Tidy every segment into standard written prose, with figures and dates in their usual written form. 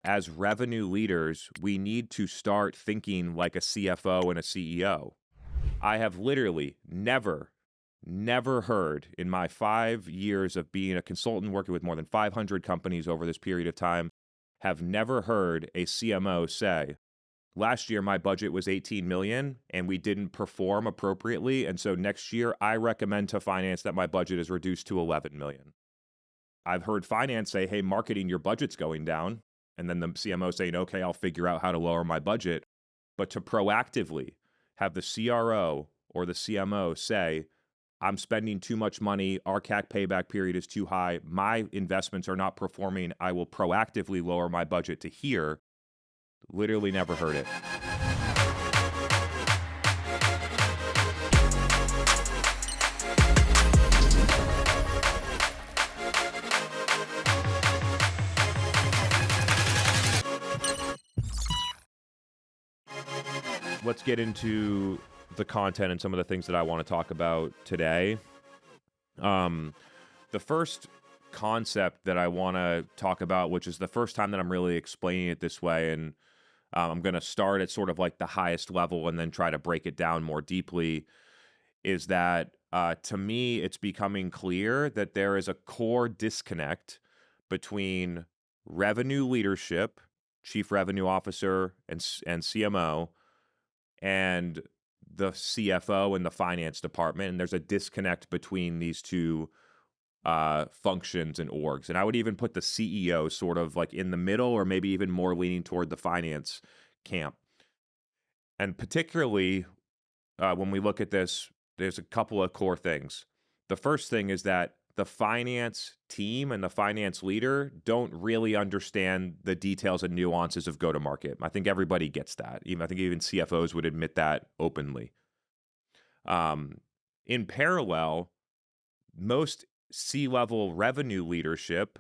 as revenue leaders, we need to start thinking like a CFO and a CEO. I have literally never heard in my 5 years of being a consultant working with more than 500 companies over this period of time, have never heard a CMO say, last year my budget was 18 million and we didn't perform appropriately. And so next year I recommend to finance that my budget is reduced to 11 million. I've heard finance say, hey, marketing, your budget's going down. And then the CMO saying, okay, I'll figure out how to lower my budget. But to proactively have the CRO or the CMO say, I'm spending too much money, our CAC payback period is too high, my investments are not performing, I will proactively lower my budget to here, literally never heard it. Let's get into the content and some of the things that I want to talk about today. The first concept that I want to talk about, which is the first time that I'm really explaining it this way, and I'm going to start at sort of like the highest level and then try to break it down more deeply, is that to me, it's becoming clear that there is a core disconnect between revenue leadership, chief revenue officer, and CMO, and the CFO and the finance department. And there's a disconnect between these two functions and orgs. And I would even put the CEO sort of like in the middle, or maybe even more leaning toward the finance camp. And particularly when we look at this, there's a couple of core things. The first thing is that the finance team and the finance leader don't really understand the details and nuances of go-to-market. I think everybody gets that. I think even CFOs would admit that openly. In parallel, most C-level revenue leadership,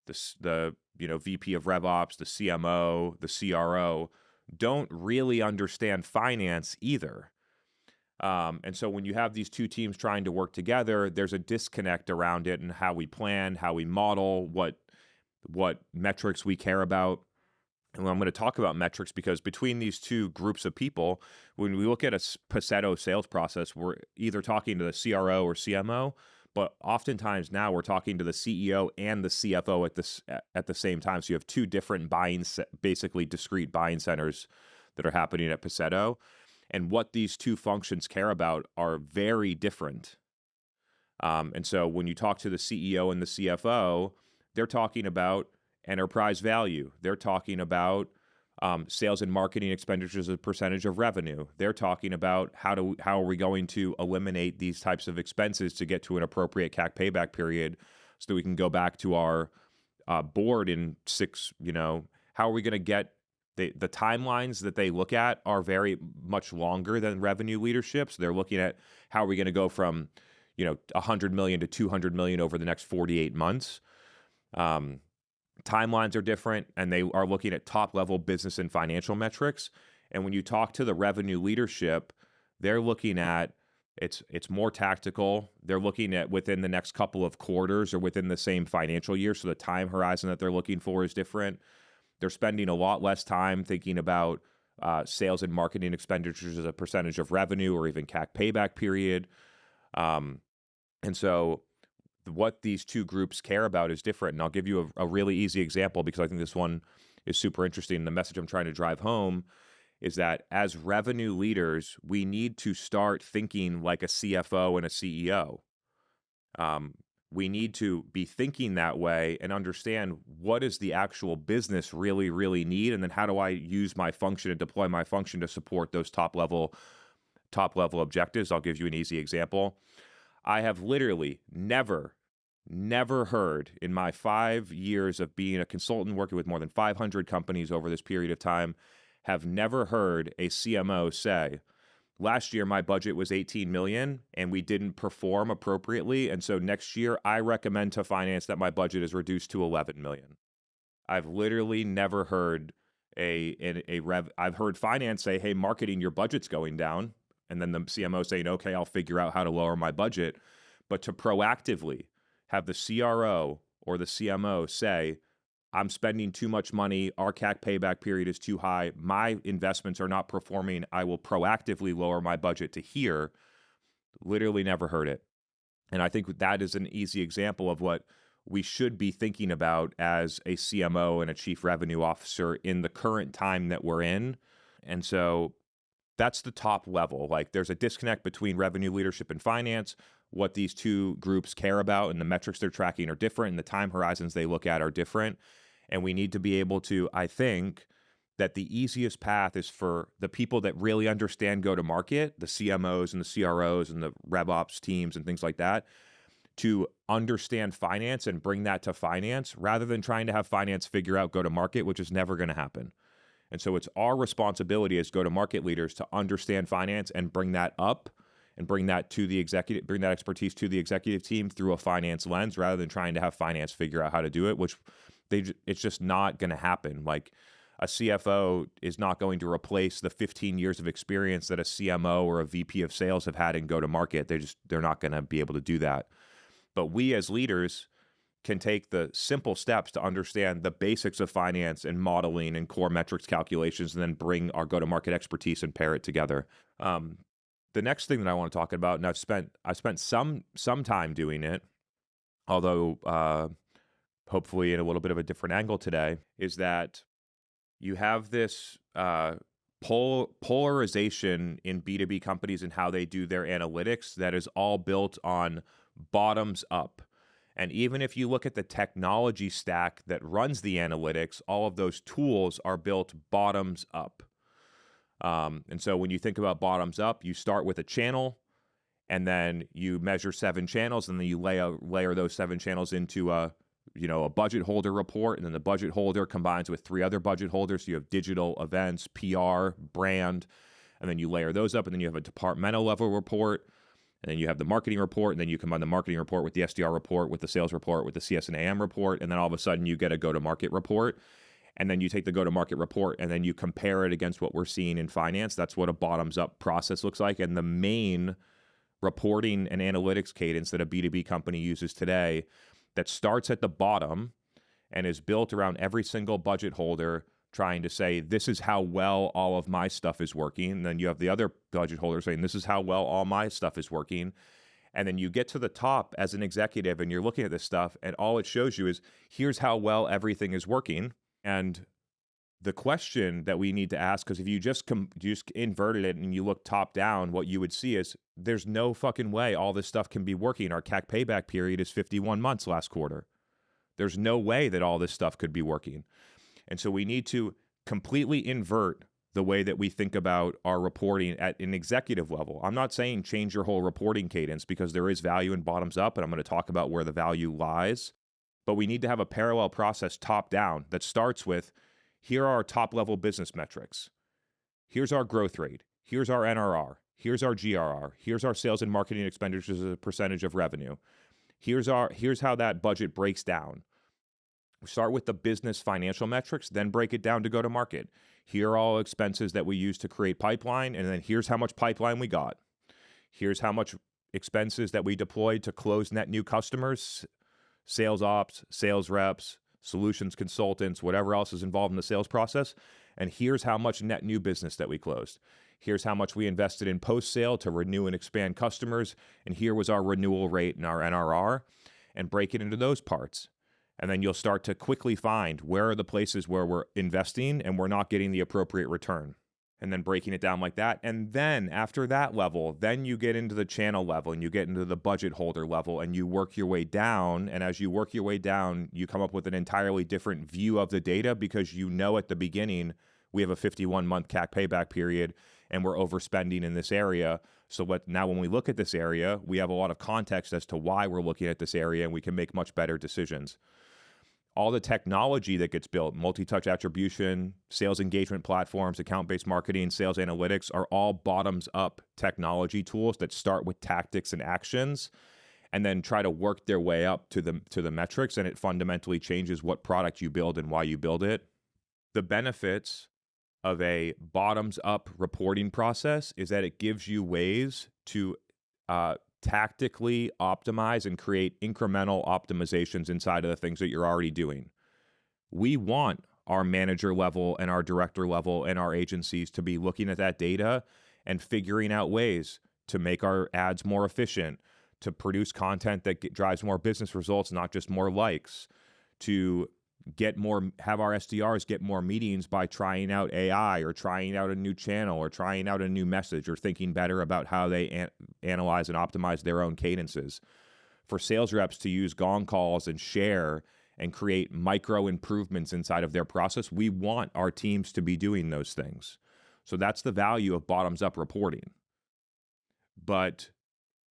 the VP of RevOps, the CMO, the CRO, don't really understand finance either. And so when you have these two teams trying to work together, there's a disconnect around it and how we plan, how we model, what metrics we care about. And I'm going to talk about metrics because between these two groups of people, when we look at a Paceto sales process, we're either talking to the CRO or CMO, but oftentimes now we're talking to the CEO and the CFO at the same time. So you have two different basically discrete buying centers that are happening at Paceto. And what these two functions care about are very different. And so when you talk to the CEO and the CFO, they're talking about enterprise value. They're talking about sales and marketing expenditures as a percentage of revenue. They're talking about how are we going to eliminate these types of expenses to get to an appropriate CAC payback period so that we can go back to our board in how are we going to get the timelines that they look at are very much longer than revenue leadership. So they're looking at how are we going to go from, 100 million to 200 million over the next 48 months. Timelines are different, and they are looking at top level business and financial metrics. And when you talk to the revenue leadership, they're looking at it's more tactical. They're looking at within the next couple of quarters or within the same financial year. So the time horizon that they're looking for is different. They're spending a lot less time thinking about sales and marketing expenditures as a percentage of revenue or even CAC payback period. And so what these two groups care about is different. And I'll give you a really easy example because I think this one is super interesting. The message I'm trying to drive home is that as revenue leaders, we need to start thinking like a CFO and a CEO. We need to be thinking that way and understand what does the actual business really, really need, and then how do I use my function and deploy my function to support those top level objectives. I'll give you an easy example. I have literally never heard in my 5 years of being a consultant working with more than 500 companies over this period of time, have never heard a CMO say, last year my budget was 18 million and we didn't perform appropriately. And so next year I recommend to finance that my budget is reduced to 11 million. I've literally never heard I've heard finance say, hey, marketing, your budget's going down. And then the CMO saying, okay, I'll figure out how to lower my budget. But to proactively have the CRO or the CMO say, I'm spending too much money. Our CAC payback period is too high. My investments are not performing. I will proactively lower my budget to here. Literally never heard it. And I think that is an easy example of what we should be thinking about as a CMO and a chief revenue officer in the current time that we're in. And so that's the top level. Like, there's a disconnect between revenue leadership and finance. What these two groups care about and the metrics they're tracking are different, and the time horizons they look at are different. And we need to be able to, I think, that the easiest path is for the people that really understand go-to-market, the CMOs and the CROs and the RevOps teams and things like that, to understand finance and bring that to finance rather than trying to have finance figure out go-to-market, which is never going to happen. And so it's our responsibility as go-to-market leaders to understand finance and bring that up and bring that to the executive, bring that expertise to the executive team through a finance lens rather than trying to have finance figure out how to do it, which it's just not going to happen. Like, a CFO is not going to replace the 15 years of experience that a CMO or a VP of sales have had in go-to-market. They're not going to be able to do that. But we as leaders can take the simple steps to understand the basics of finance and modeling and core metrics calculations, and then bring our go-to-market expertise and pair it together. The next thing that I want to talk about, and I spent some time doing it, although hopefully in a little bit of a different angle today, is that you have this polarization in B2B companies and how they do their analytics that is all built on bottoms up. And even if you look at the technology stack that runs the analytics, all of those tools are built bottoms up. And so when you think about bottoms up, you start with a channel, and then you measure 7 channels, and then you layer those 7 channels into a budget holder report, and then the budget holder combines with 3 other budget holders. So you have digital, events, PR, brand, and then you layer those up, and then you have a departmental level report, and then you have the marketing report, and then you combine the marketing report with the SDR report, with the sales report, with the CS and AM report, and then all of a sudden you get a go-to-market report. And then you take the go-to-market report and then you compare it against what we're seeing in finance. That's what a bottoms-up process looks like. And the main reporting and analytics cadence that a B2B company uses today that starts at the bottom and is built around every single budget holder trying to say, this is how well all of my stuff is working. And then you have the other budget holder saying, this is how well all my stuff is working. And then you get to the top as an executive and you're looking at this stuff, and all it shows you is, here's how well everything is working. And the question that we need to ask, because if you just inverted it and you look top down, what you would see is, there's no fucking way all this stuff can be working. Our CAC payback period is 51 months last quarter. There's no way that all this stuff could be working. And so we need to completely invert the way that we think about our reporting at an executive level. I'm not saying change your whole reporting cadence, because there is value in bottoms up, and I'm going to talk about where the value lies. But we need to have a parallel process top down that starts with, here are our top level business metrics. Here's our growth rate. Here's our NRR. Here's our GRR. Here's our sales and marketing expenditures as a percentage of revenue. Here's how that budget breaks down. We start with the business financial metrics, then break it down to go to market. Here are all expenses that we use to create pipeline, and then here's how much pipeline we got. Here's how much expenses that we deployed to close net new customers, sales ops, sales reps, solutions consultants, whatever else is involved in the sales process. And here's how much net new business that we closed. Here's how much we invested in post-sale to renew and expand customers. And here was our renewal rate and our NRR, and break it into those parts. And then you'll start to quickly find where are the places where we're investing and we're not getting the appropriate return. And then breaking it down like that. And then after that level, then you get into the channel level and you get into the budget holder level and you work your way down. And as you work your way down, you come up with an entirely different view of the data, because you know at the beginning we have a 51-month CAC payback period and we're overspending in this area. So now when we look at this area, we have a lot of context as to why we're looking at this area, and we can make much better decisions. All the technology that gets built, multi-touch attribution, sales engagement platforms, account-based marketing, sales analytics, are all bottoms-up technology tools that start with tactics and actions and then try to work their way up to the metrics, and it fundamentally changes what product you build and why you build it. The benefits of a bottoms-up reporting process is that it gives you ways to tactically optimize and create incremental optimizations inside of the things that you're already doing. We want our manager level and our director level and our agencies to be looking at that data and figuring out ways to make our ads more efficient, to produce content that drives more business results, not just more likes, to have our SDRs get more meetings by trying out AI or trying out a new channel or trying out a new message or thinking better about how they analyze and optimize their own cadences. For sales reps to use gong calls and share and create micro improvements inside of their process, we want our teams to be doing those things. So that's the value of bottoms-up reporting. But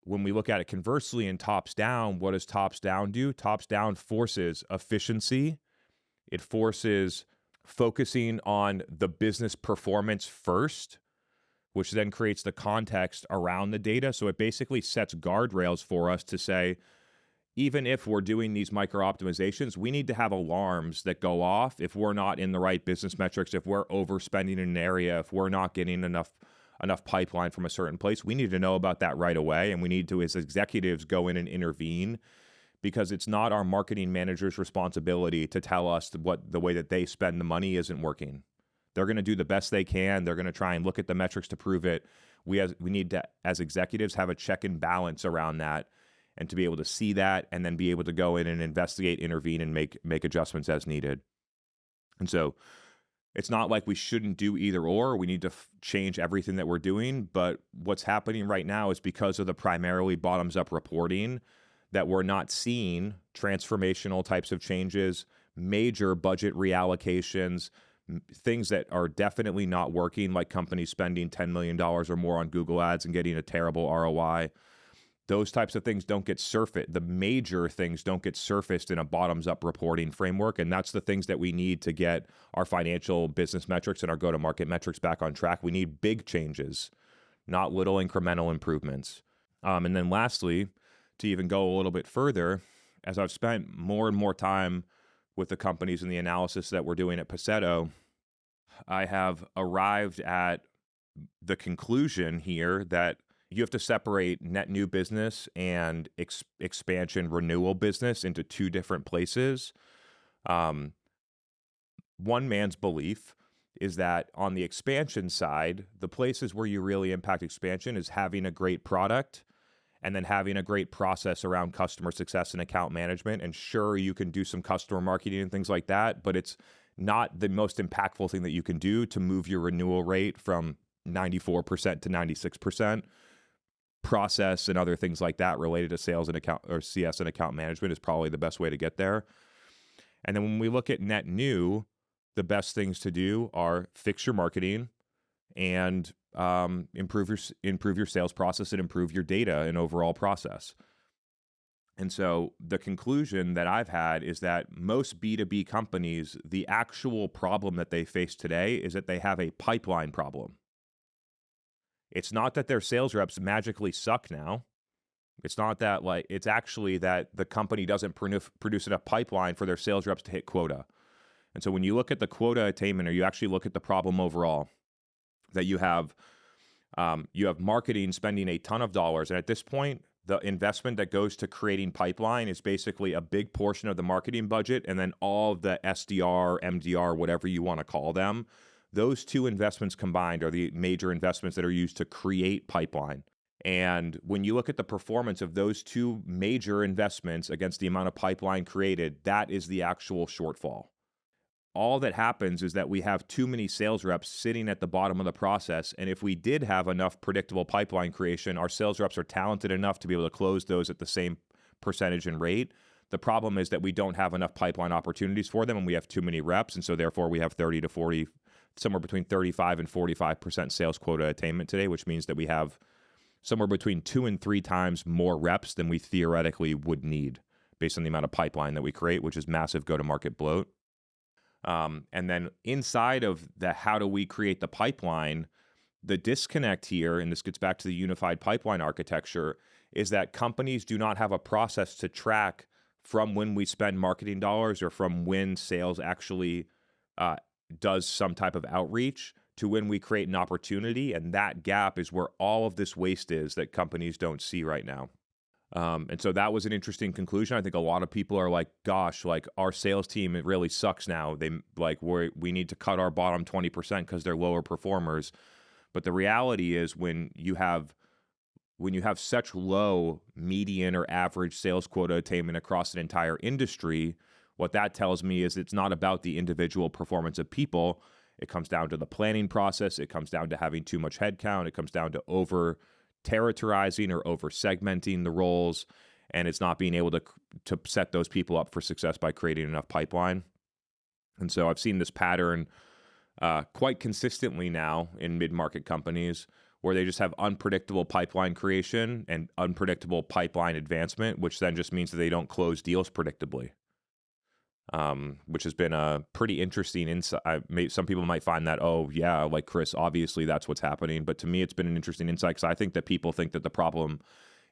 when we look at it conversely and tops down, what does tops down do? Tops down forces efficiency. It forces focusing on the business performance first, which then creates the context around the data. So it basically sets guardrails for us to say, even if we're doing these micro optimizations, we need to have alarms that go off if we're not in the right business metrics, if we're overspending in an area, if we're not getting enough pipeline from a certain place. We need to know about that right away, and we need to, as executives, go in and intervene, because it's not our marketing manager's responsibility to tell us what the way that they spend the money isn't working. They're going to do the best they can. They're going to try and look at the metrics to prove it. We need to, as executives, have a check and balance around that, and to be able to see that and then be able to go in and investigate, intervene, and make adjustments as needed. And so it's not like we shouldn't do either or. We need to change everything that we're doing. But what's happening right now is because of the primarily bottoms-up reporting that we're not seeing transformational types of changes, major budget reallocations, things that are definitely not working, like companies spending $10 million or more on Google Ads and getting a terrible ROI. Those types of things don't get surfaced. The major things don't get surfaced in a bottoms-up reporting framework, and that's the things that we need to get our financial business metrics and our go-to-market metrics back on track. We need big changes, not little incremental improvements. And then lastly, to even go a little bit further, as I've spent more and more time with the companies and the analysis that we're doing at Paceto, I have arrived at the conclusion here that you have to separate net new business and expansion renewal business into two different places. One man's belief is that on the expansion side, the places where you really impact expansion is having a great product and then having a great process around customer success and account management. And sure, you can do some customer marketing and things like that, but it's not the most impactful thing that you can do to move your renewal rate from 94% to 96%. Process and other things like that related to sales and account or CS and account management is probably the best way to get there. And then when we look at net new, the best things to do are fix your marketing and improve your sales process and improve your data and overall process. And so the conclusion that I've had is that most B2B companies, the actual problem that they face today is that they have a pipeline problem. It's not that their sales reps magically suck now. It's not that, it's actually that the company doesn't produce enough pipeline for their sales reps to hit quota. And so when you look at the quota attainment, or you actually look at the problem overall, that you have marketing spending a ton of dollars. And at this point, the investment that goes to creating pipeline is basically a big portion of the marketing budget, and then all of the SDR, MDR, whatever you want to call them. Those two investments combined are the major investments that are used to create pipeline. And when you look at the performance of those two major investments against the amount of pipeline created, that is the actual shortfall. All that happens is that we have too many sales reps sitting at the bottom of the process. And if we did have enough predictable pipeline creation, our sales reps are talented enough to be able to close those at the same percentage and rate. The problem is that we don't have enough pipeline opportunities for them, and we have too many reps. And so therefore we have 30 to 40, somewhere between 35 and 45% sales quota attainment today, which means that we have somewhere between 2 and 3 times more reps than we theoretically would need based on the amount of pipeline that we create, which is massive go-to-market bloat. And then inside of the how do we create the pipeline, the disconnect here, and this gets back to the unified pipeline architecture, is that companies do not have a process to track from when we spend marketing dollars or from when sales actually does some type of outreach to when we create an opportunity. And that gap is where all of this waste is that companies don't see right now. And so that was an interesting conclusion. I think a lot of people are like, gosh, like our sales team, it really sucks now. They like we need to cut our bottom 20% because they're lower performers. But the reality is when you have such low median or average sales quota attainment across an entire industry, what that tells me is it's not about the individual performance of people. It comes down to the planning process. It comes down to having too much headcount. It comes down to over territorizing or over segmenting the roles. And it's not being able to set those people up for success by creating enough pipeline. And so I've seen this pattern quite consistently now in mid-market companies where they just have unpredictable pipeline creation and unpredictable pipeline advancement, which then just means that they don't close deals predictably, which has been a pretty interesting insight. Some people might find that, oh, yeah, like Chris, obviously that's what's happening. But to me, it's been an interesting insight because I think that people think that the problem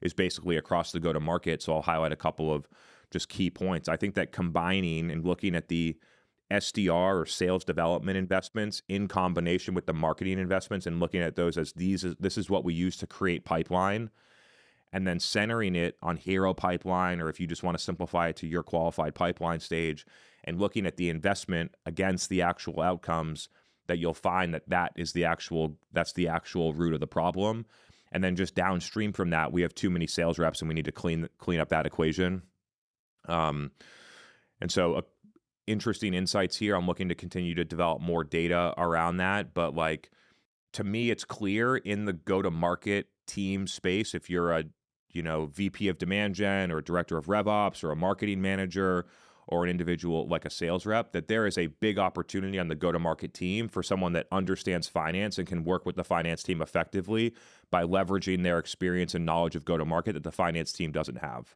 is basically across the go-to-market. So I'll highlight a couple of just key points. I think that combining and looking at the SDR or sales development investments in combination with the marketing investments and looking at those as this is what we use to create pipeline, and then centering it on hero pipeline, or if you just want to simplify it to your qualified pipeline stage, and looking at the investment against the actual outcomes, that you'll find that that's the actual root of the problem. And then just downstream from that, we have too many sales reps and we need to clean up that equation. And so interesting insights here. I'm looking to continue to develop more data around that. But like, to me, it's clear in the go-to-market team space, if you're a VP of demand gen or a director of RevOps or a marketing manager or an individual like a sales rep, that there is a big opportunity on the go-to-market team for someone that understands finance and can work with the finance team effectively by leveraging their experience and knowledge of go-to-market that the finance team doesn't have.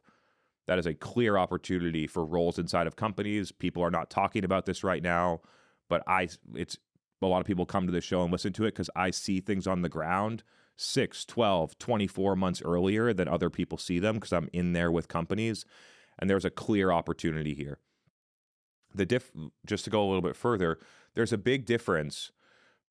That is a clear opportunity for roles inside of companies. People are not talking about this right now, but it's a lot of people come to this show and listen to it because I see things on the ground 6, 12, 24 months earlier than other people see them because I'm in there with companies, and there's a clear opportunity here. Just to go a little bit further, there's a big difference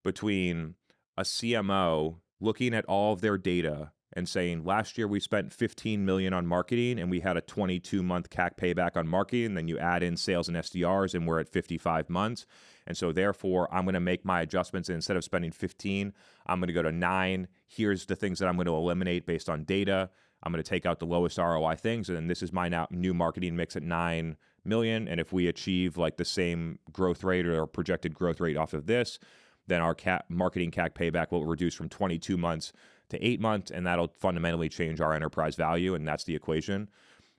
between a CMO looking at all of their data and saying, last year we spent $15 million on marketing and we had a 22-month CAC payback on marketing. Then you add in sales and SDRs and we're at 55 months. And so therefore, I'm going to make my adjustments. And instead of spending 15, I'm going to go to 9. Here's the things that I'm going to eliminate based on data. I'm going to take out the lowest ROI things. And then this is my new marketing mix at 9 million. And if we achieve like the same growth rate or projected growth rate off of this, then our marketing CAC payback will reduce from 22 months to 8 months, and that'll fundamentally change our enterprise value, and that's the equation.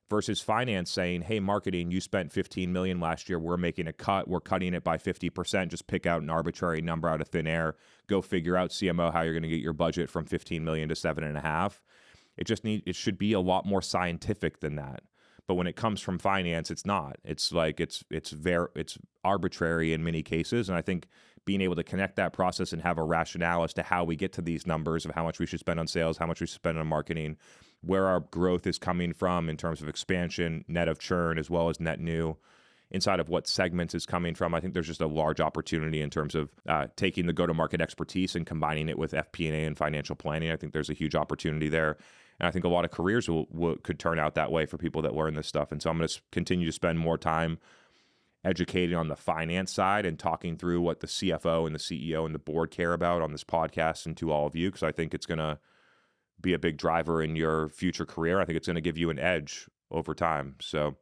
Versus finance saying, hey, marketing, you spent 15 million last year. We're making a cut. We're cutting it by 50%. Just pick out an arbitrary number out of thin air. Go figure out, CMO, how you're going to get your budget from 15 million to 7.5. It should be a lot more scientific than that. But when it comes from finance, it's not. It's like it's arbitrary in many cases, and I think being able to connect that process and have a rationale as to how we get to these numbers of how much we should spend on sales, how much we should spend on marketing, where our growth is coming from in terms of expansion, net of churn, as well as net new, inside of what segments is coming from. I think there's just a large opportunity in terms of taking the go-to-market expertise and combining it with FP&A and financial planning. I think there's a huge opportunity there. And I think a lot of careers could turn out that way for people that learn this stuff. And so I'm going to continue to spend more time educating on the finance side and talking through what the CFO and the CEO and the board care about on this podcast and to all of you, because I think it's going to be a big driver in your future career. I think it's going to give you an edge over time. So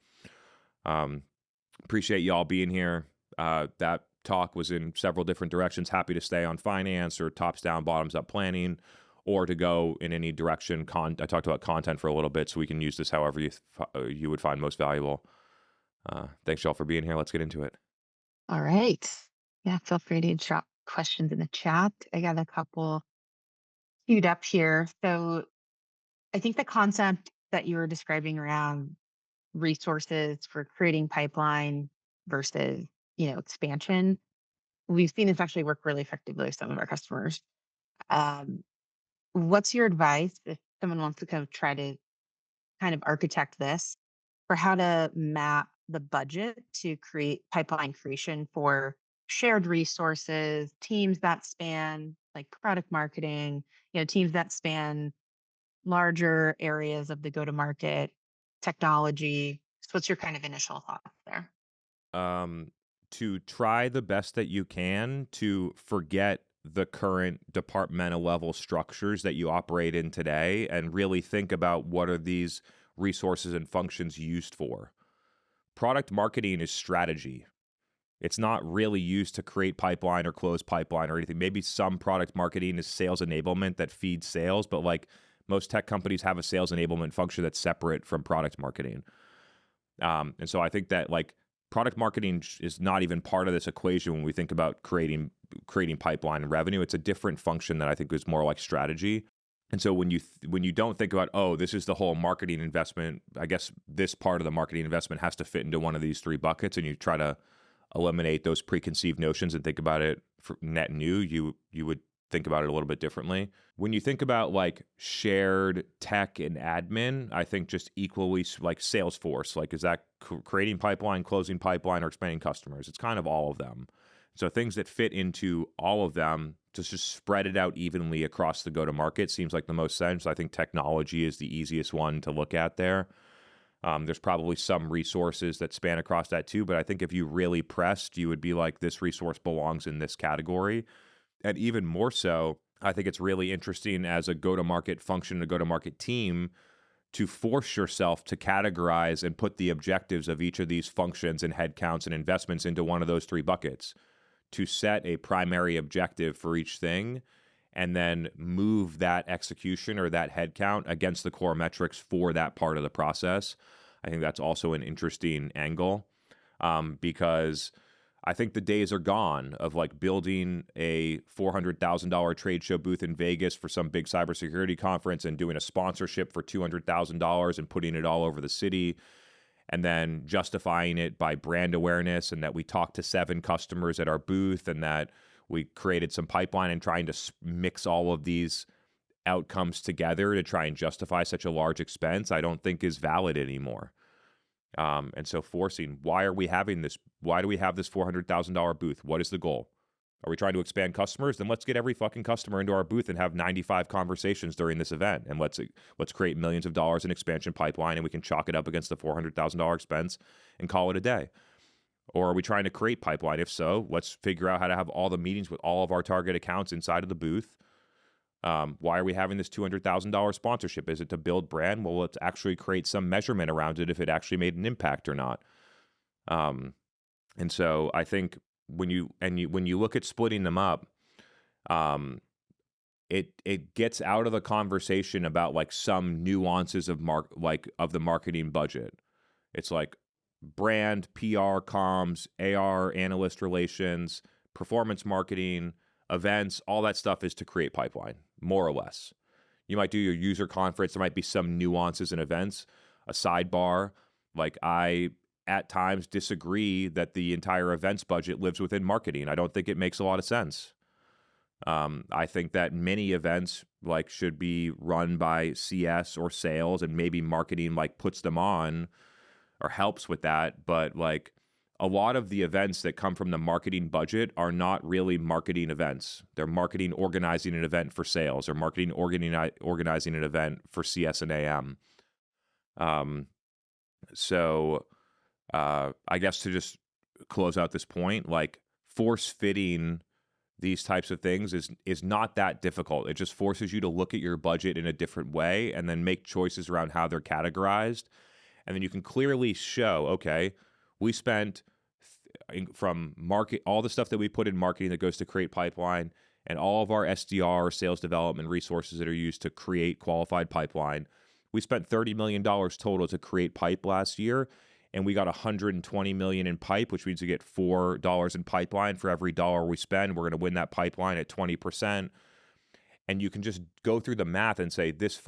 appreciate y'all being here. That talk was in several different directions. Happy to stay on finance or tops down, bottoms up planning, or to go in any direction. I talked about content for a little bit, so we can use this however you would find most valuable. Thanks, y'all, for being here. Let's get into it. All right. Yeah, feel free to drop questions in the chat. I got a couple queued up here. So I think the concept that you were describing around resources for creating pipeline versus, expansion, we've seen this actually work really effectively with some of our customers. Um, what's your advice if someone wants to try to kind of architect this for how to map the budget to create pipeline creation for shared resources, teams that span like product marketing, teams that span larger areas of the go to market, technology? So what's your kind of initial thoughts there? Um, to try the best that you can to forget the current departmental level structures that you operate in today and really think about what are these resources and functions used for. Product marketing is strategy. It's not really used to create pipeline or close pipeline or anything. Maybe some product marketing is sales enablement that feeds sales, but like most tech companies have a sales enablement function that's separate from product marketing. And so I think that like product marketing is not even part of this equation when we think about creating pipeline and revenue. It's a different function that I think is more like strategy. And so when you don't think about, oh, this is the whole marketing investment, I guess this part of the marketing investment has to fit into one of these three buckets, and you try to eliminate those preconceived notions and think about it for net new, you would think about it a little bit differently. When you think about like shared tech and admin, I think just equally like Salesforce, like is that creating pipeline, closing pipeline, or expanding customers? It's kind of all of them. So things that fit into all of them, just spread it out evenly across the go-to-market seems like the most sense. I think technology is the easiest one to look at there. There's probably some resources that span across that too, but I think if you really pressed, you would be like, this resource belongs in this category. And even more so, I think it's really interesting as a go-to-market function, a go-to-market team, to force yourself to categorize and put the objectives of each of these functions and headcounts and investments into one of those three buckets, to set a primary objective for each thing and then move that execution or that headcount against the core metrics for that part of the process. I think that's also an interesting angle, because I think the days are gone of like building a $400,000 trade show booth in Vegas for some big cybersecurity conference and doing a sponsorship for $200,000 and putting it all over the city, and then justifying it by brand awareness and that we talked to 7 customers at our booth and that we created some pipeline, and trying to mix all of these outcomes together to try and justify such a large expense, I don't think is valid anymore. And so forcing, why are we having this? Why do we have this $400,000 booth? What is the goal? Are we trying to expand customers? Then let's get every fucking customer into our booth and have 95 conversations during this event. And let's create millions of dollars in expansion pipeline, and we can chalk it up against the $400,000 expense and call it a day. Or are we trying to create pipeline? If so, let's figure out how to have all the meetings with all of our target accounts inside of the booth. Why are we having this $200,000 sponsorship? Is it to build brand? Well, let's actually create some measurement around it if it actually made an impact or not. And so I think when you look at splitting them up, it gets out of the conversation about like some nuances of the marketing budget. It's like brand, PR, comms, AR, analyst relations, performance marketing, events, all that stuff is to create pipeline, more or less. You might do your user conference. There might be some nuances in events. A sidebar, like I at times disagree that the entire events budget lives within marketing. I don't think it makes a lot of sense. I think that many events like should be run by CS or sales, and maybe marketing like puts them on or helps with that. But like a lot of the events that come from the marketing budget are not really marketing events. They're marketing organizing an event for sales, or marketing organizing an event for CS and AM. So I guess to just close out this point, like force fitting these types of things is not that difficult. It just forces you to look at your budget in a different way and then make choices around how they're categorized. And then you can clearly show, okay, we spent from market, all the stuff that we put in marketing that goes to create pipeline, and all of our SDR, sales development resources that are used to create qualified pipeline. We spent $30 million total to create pipe last year, and we got $120 million in pipe, which means we get $4 in pipeline for every dollar we spend. We're going to win that pipeline at 20%. And you can just go through the math and say, this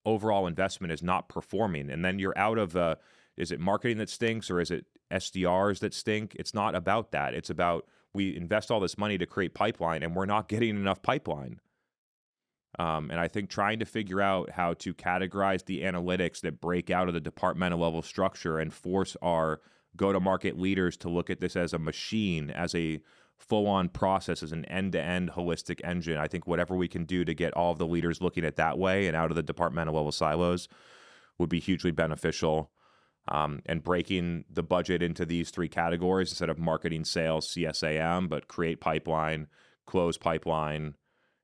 overall investment is not performing. And then you're out of, is it marketing that stinks, or is it SDRs that stink? It's not about that. It's about, we invest all this money to create pipeline and we're not getting enough pipeline. And I think trying to figure out how to categorize the analytics that break out of the departmental level structure and force our go-to-market leaders to look at this as a machine, as a full-on process as an end-to-end holistic engine. I think whatever we can do to get all of the leaders looking at that way and out of the departmental level silos would be hugely beneficial. And breaking the budget into these three categories instead of marketing, sales, CSAM, but create pipeline, close pipeline,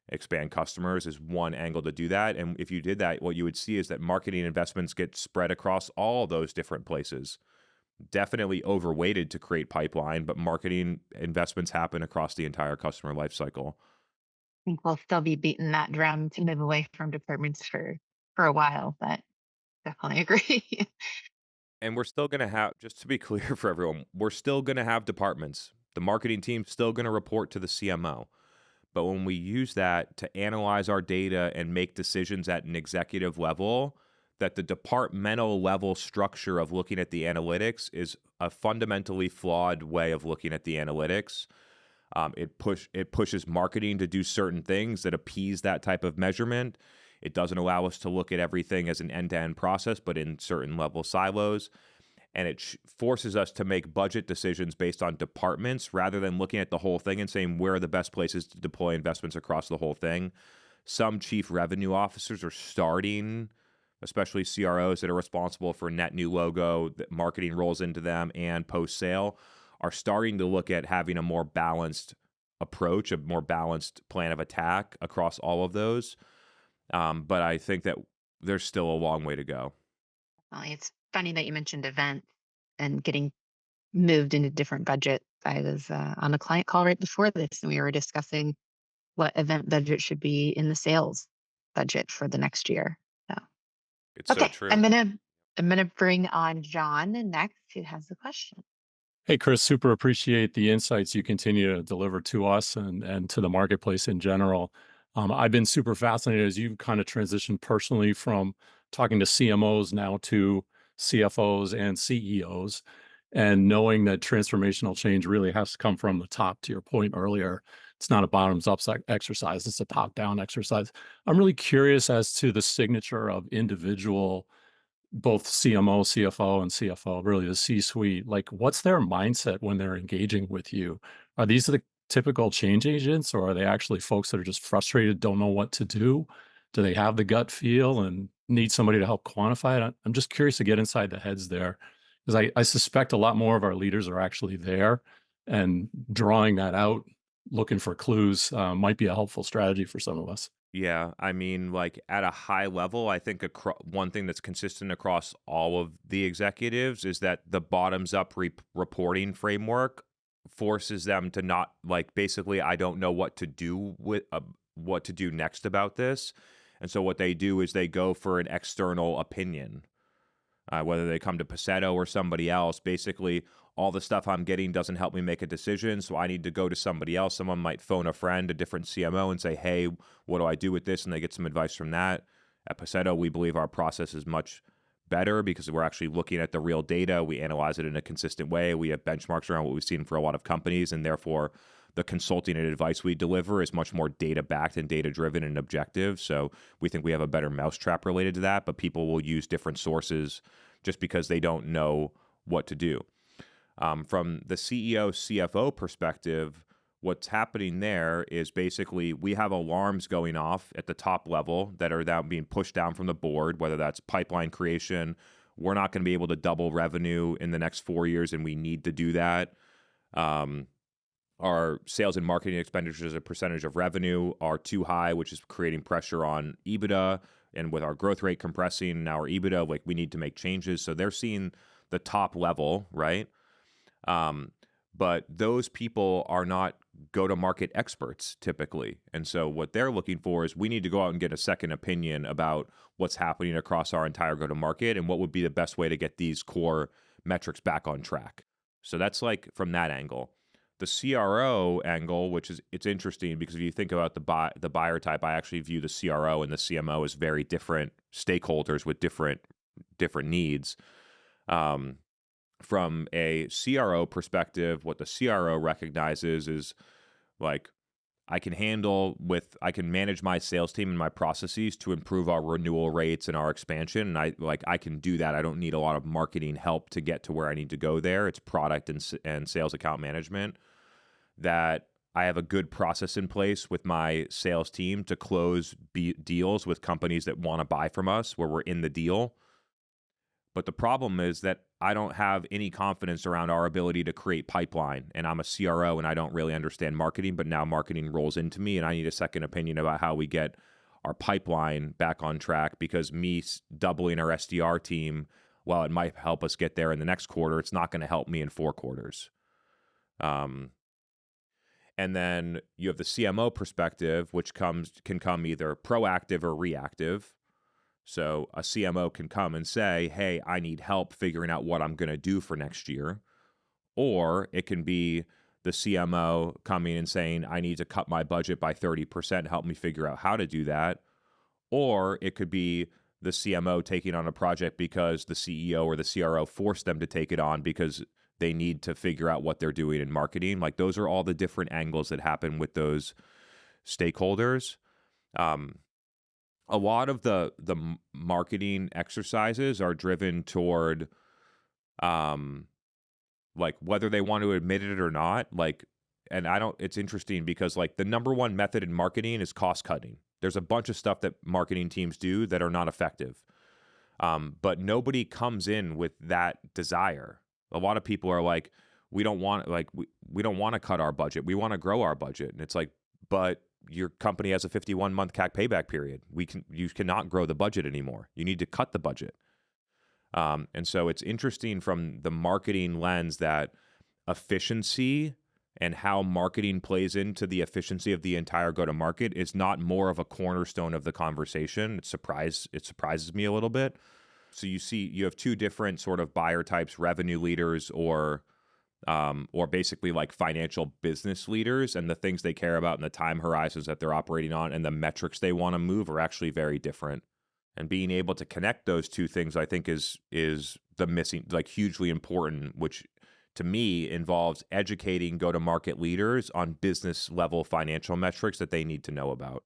expand customers is one angle to do that. And if you did that, what you would see is that marketing investments get spread across all those different places. Definitely overweighted to create pipeline, but marketing investments happen across the entire customer lifecycle. I think we'll still be beating that drum to move away from departments for a while, but definitely agree. And we're still going to have, just to be clear for everyone, we're still going to have departments. The marketing team's still going to report to the CMO. But when we use that to analyze our data and make decisions at an executive level, that the departmental level structure of looking at the analytics is a fundamentally flawed way of looking at the analytics. It pushes marketing to do certain things that appease that type of measurement. It doesn't allow us to look at everything as an end-to-end process, but in certain level silos. And it forces us to make budget decisions based on departments rather than looking at the whole thing and saying where are the best places to deploy investments across the whole thing. Some chief revenue officers are starting, especially CROs that are responsible for net new logo, that marketing rolls into them, and post-sale, are starting to look at having a more balanced approach, a more balanced plan of attack across all of those. But I think that there's still a long way to go. Well, it's funny that you mentioned events and getting moved into different budgets. I was on a client call right before this, and we were discussing what event budget should be in the sales budget for the next year. So, It's so okay, true. I'm gonna bring on John next, who has the question. Hey, Chris, super appreciate the insights you continue to deliver to us and to the marketplace in general. I've been super fascinated as you've kind of transitioned personally from talking to CMOs now to CFOs and CEOs, and knowing that transformational change really has to come from the top, to your point earlier. It's not a bottoms up exercise, it's a top down exercise. I'm really curious as to the signature of individual both CMO, CFO, and CFO, really the C-suite, like what's their mindset when they're engaging with you? Are these the typical change agents, or are they actually folks that are just frustrated, don't know what to do? Do they have the gut feel and need somebody to help quantify it? I'm just curious to get inside the heads there, because I suspect a lot more of our leaders are actually there, and drawing that out, looking for clues, might be a helpful strategy for some of us. Yeah, I mean, like at a high level, I think one thing that's consistent across all of the executives is that the bottoms up reporting framework forces them to not like basically, I don't know what to do with what to do next about this. And so what they do is they go for an external opinion, whether they come to Paceto or somebody else. Basically, all the stuff I'm getting doesn't help me make a decision, so I need to go to somebody else. Someone might phone a friend, a different CMO, and say, hey, what do I do with this? And they get some advice from that. At Paceto, we believe our process is much better because we're actually looking at the real data. We analyze it in a consistent way. We have benchmarks around what we've seen for a lot of companies, and therefore the consulting and advice we deliver is much more data-backed and data-driven and objective. So we think we have a better mousetrap related to that, but people will use different sources just because they don't know what to do. From the CEO, CFO perspective, what's happening there is basically we have alarms going off at the top level that are now being pushed down from the board, whether that's pipeline creation. We're not going to be able to double revenue in the next 4 years, and we need to do that. Our sales and marketing expenditures as a percentage of revenue are too high, which is creating pressure on EBITDA. And with our growth rate compressing and our EBITDA, like we need to make changes. So they're seeing the top level, right? But those people are not go-to-market experts typically. And so what they're looking for is we need to go out and get a second opinion about what's happening across our entire go-to-market and what would be the best way to get these core metrics back on track. So that's like from that angle. The CRO angle, which is it's interesting because if you think about the buyer type, I actually view the CRO and the CMO as very different stakeholders with different needs. From a CRO perspective, what the CRO recognizes is like I can manage my sales team and my processes to improve our renewal rates and our expansion. And I can do that. I don't need a lot of marketing help to get to where I need to go there. It's product and sales account management. that I have a good process in place with my sales team to close deals with companies that want to buy from us where we're in the deal. But the problem is that I don't have any confidence around our ability to create pipeline. And I'm a CRO and I don't really understand marketing, but now marketing rolls into me and I need a second opinion about how we get our pipeline back on track, because me doubling our SDR team, while it might help us get there in the next quarter, it's not going to help me in 4 quarters. And then you have the CMO perspective, which can come either proactive or reactive. So a CMO can come and say, hey, I need help figuring out what I'm going to do for next year. Or it can be the CMO coming and saying, I need to cut my budget by 30%, help me figure out how to do that. Or it could be the CMO taking on a project because the CEO or the CRO forced them to take it on because they need to figure out what they're doing in marketing. Like, those are all the different angles that happen with those stakeholders. A lot of the marketing exercises are driven toward like whether they want to admit it or not. Like, and it's interesting because like the number one method in marketing is cost cutting. There's a bunch of stuff that marketing teams do that are not effective. But nobody comes in with that desire. A lot of people are like, we don't want to cut our budget. We want to grow our budget. And it's like, but your company has a 51-month CAC payback period. You cannot grow the budget anymore. You need to cut the budget. And so it's interesting from the marketing lens that efficiency and how marketing plays into the efficiency of the entire go-to-market is not more of a cornerstone of the conversation. It surprises me a little bit. So you have 2 different sort of buyer types: revenue leaders or basically like financial business leaders, and the things they care about and the time horizons that they're operating on and the metrics they want to move are actually very different. And being able to connect those 2 things, I think, is the missing, like, hugely important, which to me involves educating go-to-market leaders on business level financial metrics that they need to know about.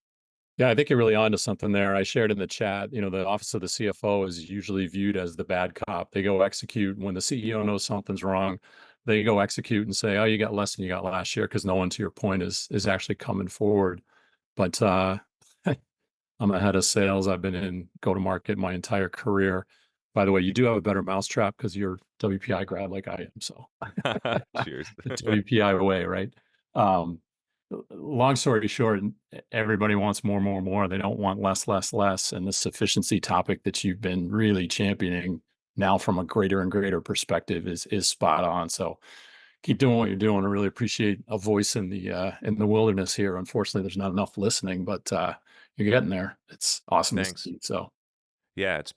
Yeah, I think you're really onto something there. I shared in the chat, the office of the CFO is usually viewed as the bad cop. They go execute when the CEO knows something's wrong. They go execute and say, "Oh, you got less than you got last year," because no one, to your point, is actually coming forward. But I'm a head of sales. I've been in go-to-market my entire career. By the way, you do have a better mousetrap because you're WPI grad like I am. So Cheers. the WPI way, right? Long story short, everybody wants more, more, more. They don't want less, less, less. And the sufficiency topic that you've been really championing now from a greater and greater perspective is spot on. So keep doing what you're doing. I really appreciate a voice in the wilderness here. Unfortunately, there's not enough listening, but you're getting there. It's awesome to Thanks. see. So Yeah, it's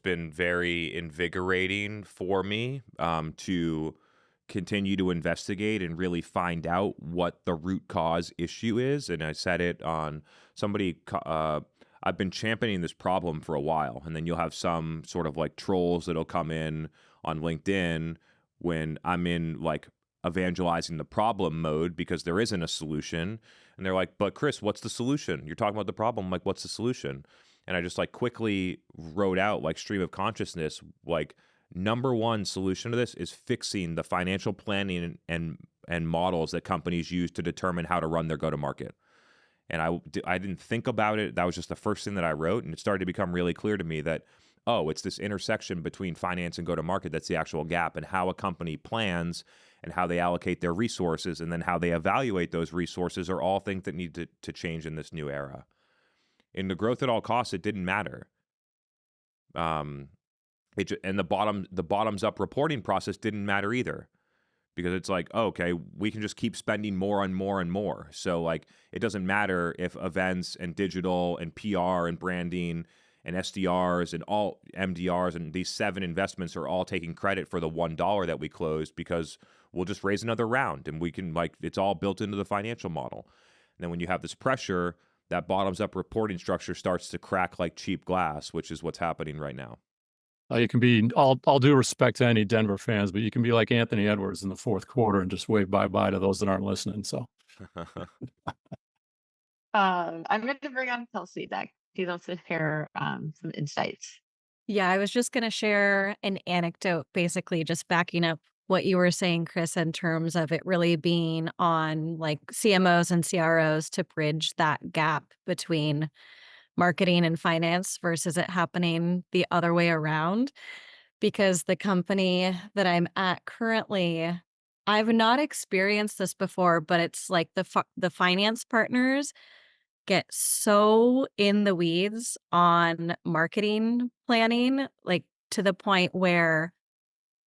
been very invigorating for me to continue to investigate and really find out what the root cause issue is. And I said it on I've been championing this problem for a while, and then you'll have some sort of like trolls that'll come in on LinkedIn when I'm in like evangelizing the problem mode because there isn't a solution. And they're like, but Chris, what's the solution? You're talking about the problem. Like, what's the solution? And I just like quickly wrote out like stream of consciousness, like number one solution to this is fixing the financial planning and models that companies use to determine how to run their go-to-market. And I didn't think about it. That was just the first thing that I wrote. And it started to become really clear to me that, oh, it's this intersection between finance and go-to-market that's the actual gap, and how a company plans and how they allocate their resources and then how they evaluate those resources are all things that need to change in this new era. In the growth at all costs, it didn't matter. And the bottoms up reporting process didn't matter either, because it's like, oh, okay, we can just keep spending more and more and more. So like, it doesn't matter if events and digital and PR and branding and SDRs and all MDRs and these 7 investments are all taking credit for the $1 that we closed, because we'll just raise another round and we can, like, it's all built into the financial model. And then when you have this pressure, that bottoms up reporting structure starts to crack like cheap glass, which is what's happening right now. You can be, all due respect to any Denver fans, but you can be like Anthony Edwards in the 4th quarter and just wave bye-bye to those that aren't listening. So I'm going to bring on Kelsey next. She's also share some insights. Yeah, I was just going to share an anecdote, basically just backing up what you were saying, Chris, in terms of it really being on like CMOs and CROs to bridge that gap between marketing and finance versus it happening the other way around. Because the company that I'm at currently, I've not experienced this before, but it's like the finance partners get so in the weeds on marketing planning, like to the point where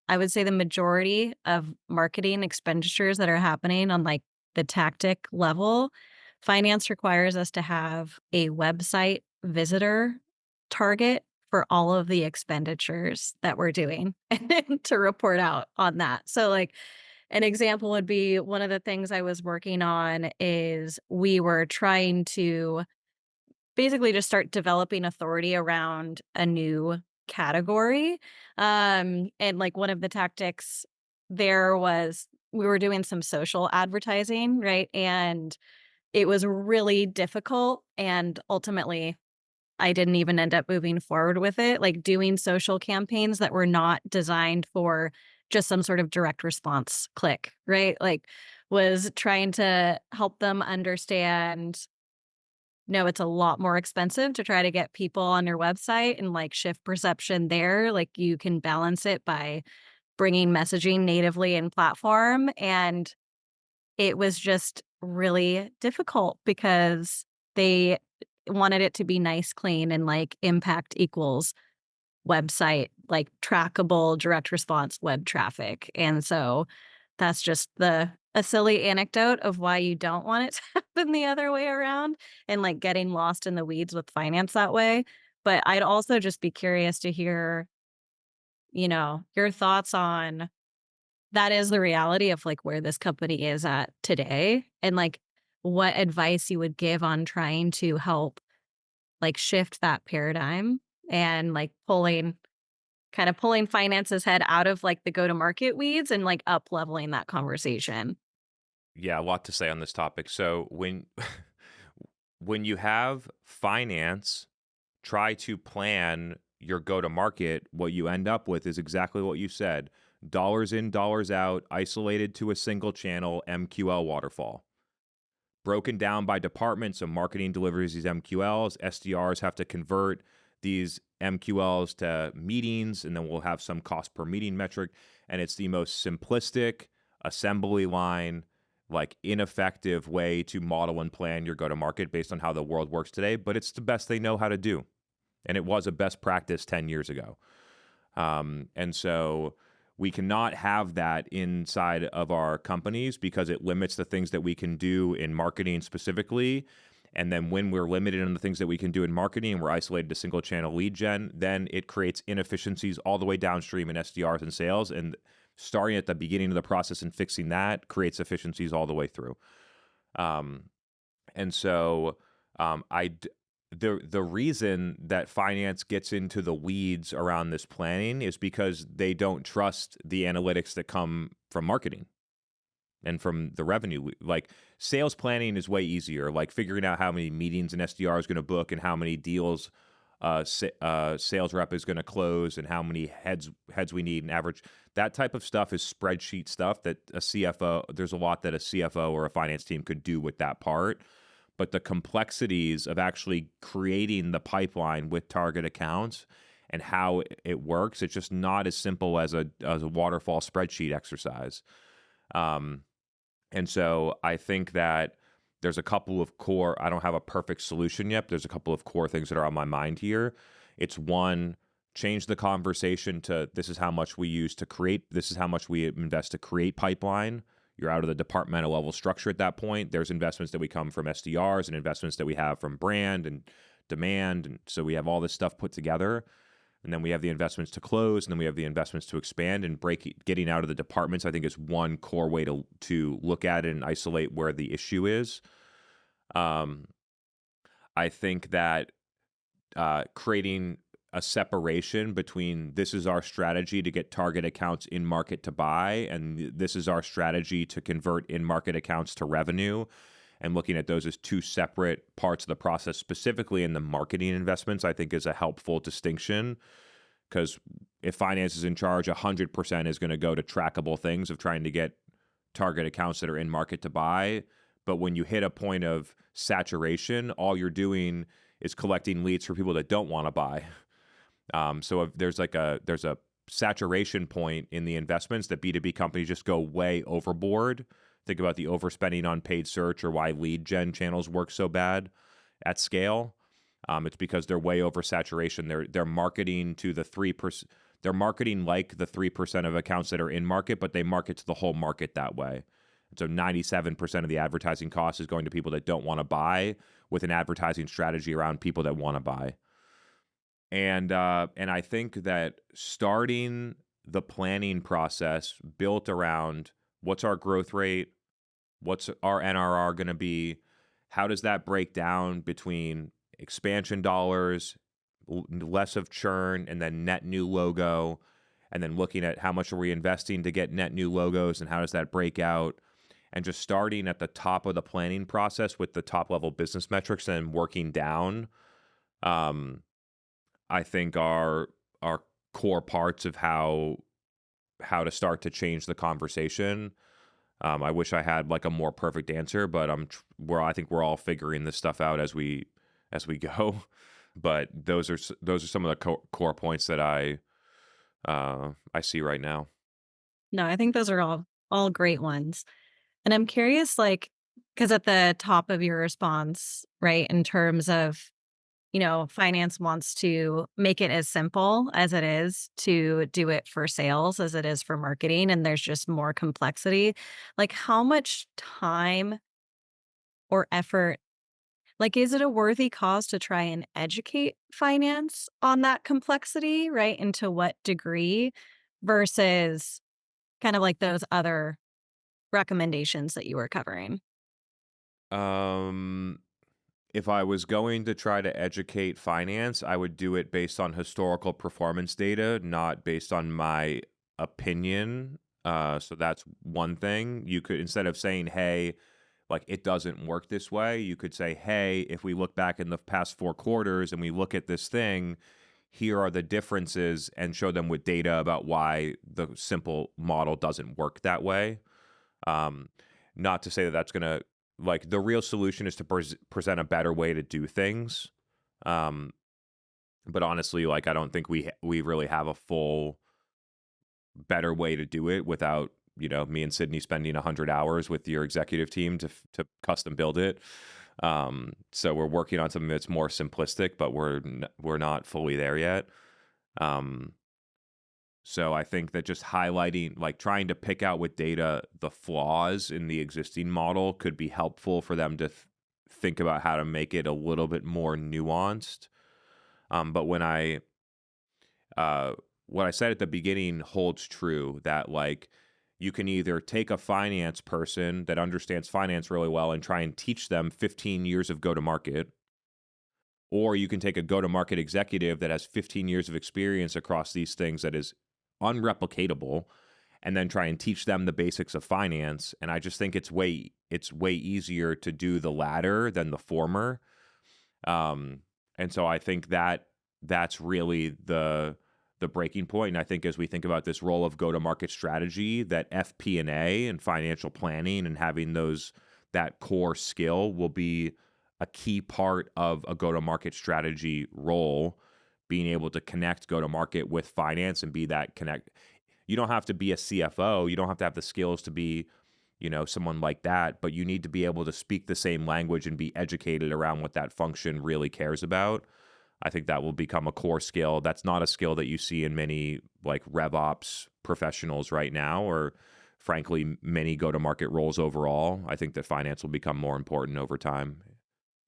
I would say the majority of marketing expenditures that are happening on like the tactic level, finance requires us to have a website visitor target for all of the expenditures that we're doing and to report out on that. So like an example would be one of the things I was working on is we were trying to basically just start developing authority around a new category. And like one of the tactics there was we were doing some social advertising, right? And it was really difficult. And ultimately, I didn't even end up moving forward with it, like doing social campaigns that were not designed for just some sort of direct response click, right? Like was trying to help them understand no, it's a lot more expensive to try to get people on your website and, like, shift perception there, like, you can balance it by bringing messaging natively in platform, and it was just really difficult because they wanted it to be nice, clean, and, like, impact equals website, like, trackable direct response web traffic, and so that's just a silly anecdote of why you don't want it to happen the other way around and, like, getting lost in the weeds with finance that way. But I'd also just be curious to hear, your thoughts on that is the reality of, like, where this company is at today and, like, what advice you would give on trying to help, like, shift that paradigm and, like, pulling finance's head out of, like, the go-to-market weeds and, like, up-leveling that conversation. Yeah, a lot to say on this topic. So when when you have finance try to plan your go to market, what you end up with is exactly what you said. Dollars in, dollars out, isolated to a single channel, MQL waterfall. Broken down by department, so marketing delivers these MQLs, SDRs have to convert these MQLs to meetings, and then we'll have some cost per meeting metric. And it's the most simplistic assembly line, like ineffective way to model and plan your go to market based on how the world works today, but it's the best they know how to do. And it was a best practice 10 years ago. And so we cannot have that inside of our companies because it limits the things that we can do in marketing specifically. And then when we're limited on the things that we can do in marketing and we're isolated to single channel lead gen, then it creates inefficiencies all the way downstream in SDRs and sales. And starting at the beginning of the process and fixing that creates efficiencies all the way through. And so the reason that finance gets into the weeds around this planning is because they don't trust the analytics that come from marketing and from the revenue. Like sales planning is way easier, like figuring out how many meetings an SDR is going to book and how many deals sales rep is going to close and how many heads we need and average. That type of stuff is spreadsheet stuff that a CFO, there's a lot that a CFO or a finance team could do with that part. But the complexities of actually creating the pipeline with target accounts and how it works, it's just not as simple as a waterfall spreadsheet exercise. And so I think that there's a couple of core, I don't have a perfect solution yet, but there's a couple of core things that are on my mind here. It's one, change the conversation to this is how much we use to create, this is how much we invest to create pipeline. You're out of the departmental level structure at that point. There's investments that we come from SDRs and investments that we have from brand and demand. And so we have all this stuff put together. And then we have the investments to close, and then we have the investments to expand and getting out of the departments, I think is one core way to look at it and isolate where the issue is. I think that creating a separation between this is our strategy to get target accounts in market to buy, and this is our strategy to convert in market accounts to revenue, and looking at those as two separate parts of the process, specifically in the marketing investments, I think is a helpful distinction. because if finance is in charge, 100% is going to go to trackable things of trying to get target accounts that are in market to buy. But when you hit a point of saturation, all you're doing is collecting leads for people that don't want to buy. So if there's a saturation point in the investments that B2B companies just go way overboard. Think about the overspending on paid search or why lead gen channels work so bad at scale. It's because they're way over saturation. They're marketing to the 3%. They're marketing like the 3% of accounts that are in market, but they market to the whole market that way. So 97% of the advertising cost is going to people that don't want to buy, with an advertising strategy around people that want to buy. And I think that starting the planning process built around what's our growth rate, what's our NRR going to be, how does that break down between expansion dollars, less of churn, and then net new logo, and then looking at how much are we investing to get net new logos and how does that break out, and just starting at the top of the planning process with the top level business metrics and working down, I think are core parts of how to start to change the conversation. I wish I had like a more perfect answer, but I think we're all figuring this stuff out as we go. But those are some of the core points that I see right now. No, I think those are all great ones. And I'm curious, like, because at the top of your response, right, in terms of, finance wants to make it as simple as it is to do it for sales as it is for marketing, and there's just more complexity. Like, how much time or effort, like, is it a worthy cause to try and educate finance on that complexity, right? And to what degree versus kind of like those other recommendations that you were covering? If I was going to try to educate finance, I would do it based on historical performance data, not based on my opinion. So that's one thing. You could, instead of saying, hey, like it doesn't work this way, you could say, hey, if we look back in the past 4 quarters and we look at this thing, here are the differences, and show them with data about why the simple model doesn't work that way. Not to say that that's going to, like, the real solution is to present a better way to do things. But honestly, like, I don't think we really have a full better way to do it without, me and Sydney spending 100 hours with your executive team to custom build it. So we're working on something that's more simplistic, but we're not fully there yet. So I think that just highlighting, like trying to pick out with data the flaws in the existing model could be helpful for them to think about how to make it a little bit more nuanced. But what I said at the beginning holds true, that like you can either take a finance person that understands finance really well and try and teach them 15 years of go-to-market, or you can take a go-to-market executive that has 15 years of experience across these things that is unreplicatable, and then try and teach them the basics of finance. And I just think it's way easier to do the latter than the former. And so I think that's really the breaking point. And I think as we think about this role of go-to-market strategy, that FP&A and financial planning and having that core skill will be a key part of a go-to-market strategy role, being able to connect go-to-market with finance and be that connect. You don't have to be a CFO. You don't have to have the skills to be, someone like that, but you need to be able to speak the same language and be educated around what that function really cares about. I think that will become a core skill. That's not a skill that you see in many like RevOps professionals right now, or frankly, many go-to-market roles overall. I think that finance will become more important over time.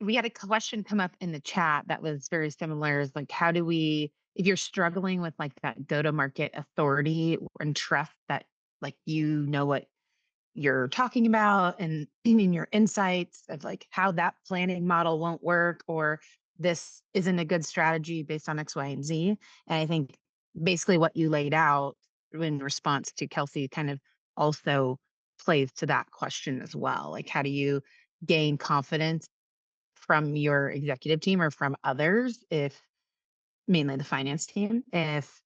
We had a question come up in the chat that was very similar. Is like, how do we, if you're struggling with like that go-to-market authority and trust that, like, what you're talking about, and in your insights of like how that planning model won't work, or this isn't a good strategy based on X, Y, and Z. And I think basically what you laid out in response to Kelsey kind of also plays to that question as well. Like, how do you gain confidence from your executive team or from others, if mainly the finance team, if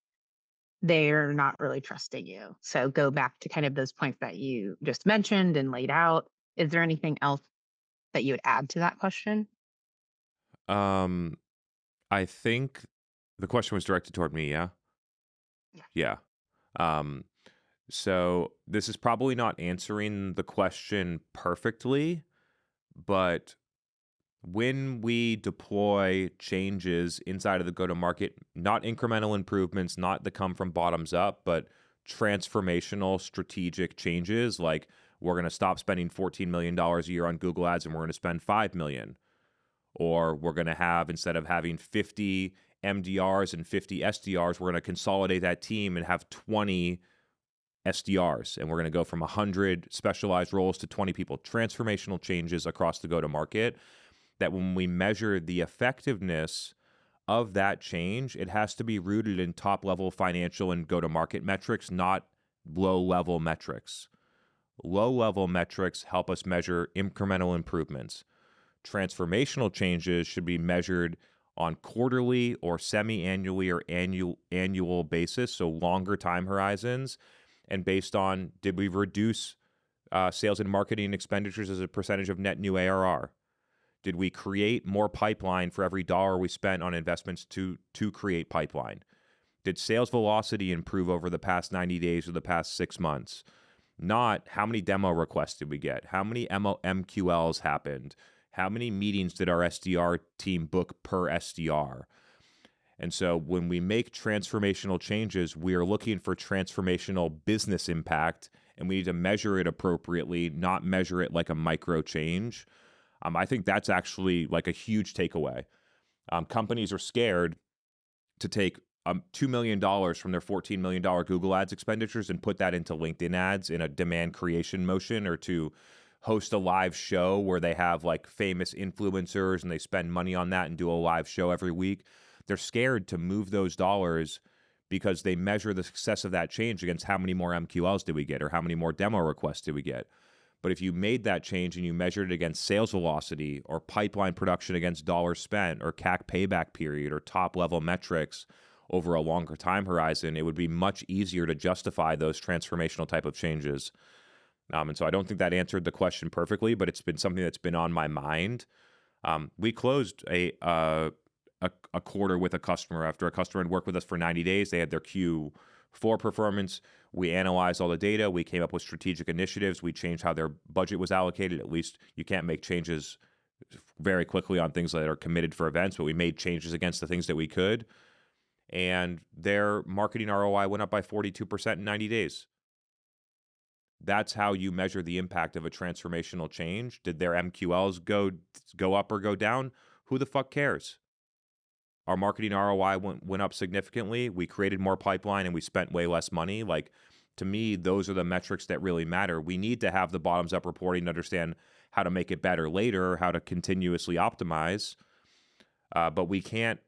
they're not really trusting you. So go back to kind of those points that you just mentioned and laid out. Is there anything else that you would add to that question? Um, I think the question was directed toward me, yeah? Yeah. Yeah. Um, so this is probably not answering the question perfectly, but when we deploy changes inside of the go-to-market, not incremental improvements, not that come from bottoms up, but transformational strategic changes, like we're going to stop spending $14 million a year on Google Ads and we're going to spend $5 million. Or we're going to have, instead of having 50 MDRs and 50 SDRs, we're going to consolidate that team and have 20 SDRs. And we're going to go from 100 specialized roles to 20 people. Transformational changes across the go-to-market that when we measure the effectiveness of that change, it has to be rooted in top-level financial and go-to-market metrics, not low-level metrics. Low-level metrics help us measure incremental improvements. Transformational changes should be measured on quarterly or semi-annually or annual basis, so longer time horizons, and based on, did we reduce sales and marketing expenditures as a percentage of net new ARR? Did we create more pipeline for every dollar we spent on investments to create pipeline? Did sales velocity improve over the past 90 days or the past 6 months? Not how many demo requests did we get? How many MQLs happened? How many meetings did our SDR team book per SDR? And so when we make transformational changes, we are looking for transformational business impact, and we need to measure it appropriately, not measure it like a micro change. I think that's actually like a huge takeaway. Companies are scared to take $2 million from their $14 million Google Ads expenditures and put that into LinkedIn ads in a demand creation motion, or to host a live show where they have like famous influencers and they spend money on that and do a live show every week. They're scared to move those dollars because they measure the success of that change against how many more MQLs did we get or how many more demo requests did we get. But if you made that change and you measured it against sales velocity or pipeline production against dollars spent or CAC payback period or top level metrics over a longer time horizon, it would be much easier to justify those transformational type of changes. And so I don't think that answered the question perfectly, but it's been something that's been on my mind. We closed a quarter with a customer after a customer had worked with us for 90 days. They had their Q4 performance. We analyzed all the data. We came up with strategic initiatives. We changed how their budget was allocated. At least you can't make changes very quickly on things that are committed for events, but we made changes against the things that we could. And their marketing ROI went up by 42% in 90 days. That's how you measure the impact of a transformational change. Did their MQLs go up or go down? Who the fuck cares? Our marketing ROI went up significantly. We created more pipeline and we spent way less money. Like, to me, those are the metrics that really matter. We need to have the bottoms up reporting to understand how to make it better later, how to continuously optimize. But we can't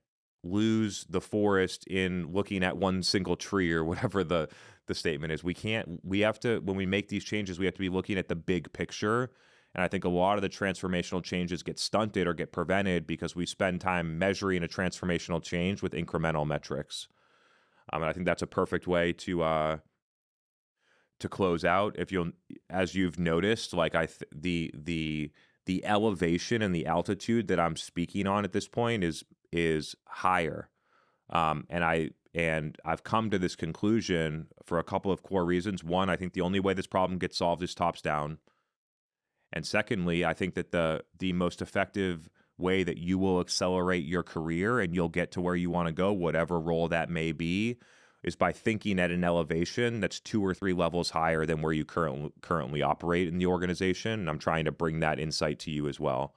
lose the forest in looking at one single tree or whatever the statement is. We have to, when we make these changes, we have to be looking at the big picture. And I think a lot of the transformational changes get stunted or get prevented because we spend time measuring a transformational change with incremental metrics. And I think that's a perfect way to close out. If you'll, as you've noticed, like the elevation and the altitude that I'm speaking on at this point is higher. And I've come to this conclusion for a couple of core reasons. One, I think the only way this problem gets solved is tops down. And secondly, I think that the most effective way that you will accelerate your career and you'll get to where you want to go, whatever role that may be, is by thinking at an elevation that's 2 or 3 levels higher than where you currently operate in the organization. And I'm trying to bring that insight to you as well.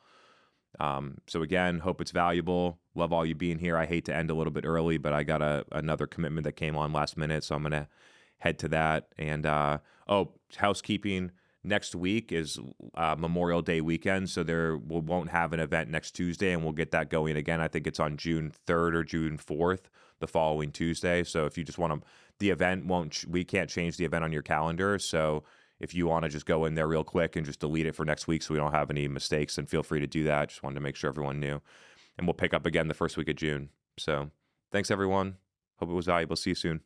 So again, hope it's valuable. Love all you being here. I hate to end a little bit early, but I got another commitment that came on last minute, so I'm going to head to that. And housekeeping. Next week is Memorial Day weekend, so we won't have an event next Tuesday, and we'll get that going again. I think it's on June 3rd or June 4th, the following Tuesday. So if you just want to, the event we can't change the event on your calendar. So if you want to just go in there real quick and just delete it for next week so we don't have any mistakes, then feel free to do that. Just wanted to make sure everyone knew. And we'll pick up again the first week of June. So thanks, everyone. Hope it was valuable. See you soon.